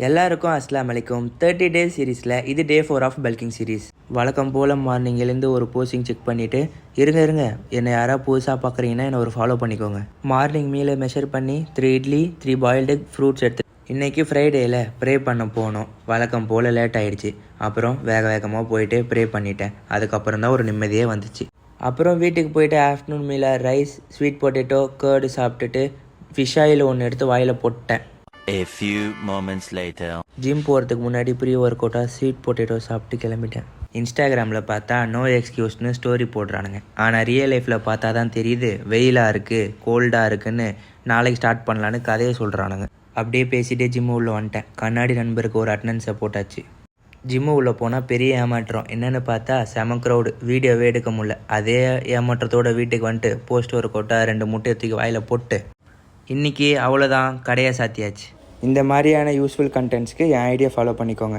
எல்லாருக்கும் அஸ்லாம் அலைக்கும். 30 டேஸ் சீரீஸில் இது டே 4 ஆஃப் பல்கிங் சீரீஸ். வழக்கம் போல் மார்னிங்லேருந்து ஒரு போஸ்டிங் செக் பண்ணிவிட்டு இருங்க என்னை யாராவது புதுசாக பார்க்குறீங்கன்னா என்னை ஒரு ஃபாலோ பண்ணிக்கோங்க. மார்னிங் மீலை மெஷர் பண்ணி 3 இட்லி 3 பாயில்டு எக் ஃப்ரூட்ஸ் எடுத்து இன்றைக்கி ஃப்ரைடேயில் ப்ரே பண்ண போனோம். வழக்கம் போல் லேட் ஆகிடுச்சு. அப்புறம் வேகமாக போயிட்டு ப்ரே பண்ணிட்டேன். அதுக்கப்புறம் தான் ஒரு நிம்மதியே வந்துச்சு. அப்புறம் வீட்டுக்கு போயிட்டு ஆஃப்டர்நூன் மீலை ரைஸ் ஸ்வீட் பொட்டேட்டோ கேர்டு சாப்பிட்டுட்டு ஃபிஷ் ஆயில் ஒன்று எடுத்து வாயில் போட்டேன். A few moments later. ஜிம் போகிறதுக்கு முன்னாடி ப்ரீ ஒர்க் அவுட்டாக ஸ்வீட் பொட்டேட்டோ சாப்பிட்டு கிளம்பிட்டேன். இன்ஸ்டாகிராமில் பார்த்தா நோ எக்ஸ்கியூஸ்னு ஸ்டோரி போடுறானுங்க. ஆனால் ரியல் லைஃப்பில் பார்த்தா தான் தெரியுது வெயிலாக இருக்குது கோல்டாக இருக்குன்னு நாளைக்கு ஸ்டார்ட் பண்ணலான்னு கதையை சொல்கிறானுங்க. அப்படியே பேசிகிட்டே ஜிம்மு உள்ளே வந்துட்டேன். கண்ணாடி நண்பருக்கு ஒரு அட்டண்டன்ஸை போட்டாச்சு. ஜிம்மு உள்ளே போனால் பெரிய ஏமாற்றம் என்னென்னு பார்த்தா செம க்ரௌடு, வீடியோவே எடுக்க முடியல. அதே ஏமாற்றத்தோடு வீட்டுக்கு வந்துட்டு போஸ்ட் ஒர்க் அவுட்டாக 2 முட்டையை தூக்கி வாயில் போட்டு இன்றைக்கி அவ்வளோதான், கடையை சாத்தியாச்சு. இந்த மாதிரியான யூஸ்ஃபுல் கண்டென்ட்ஸ்க்கு என் ஐடியா ஃபாலோ பண்ணிக்கோங்க.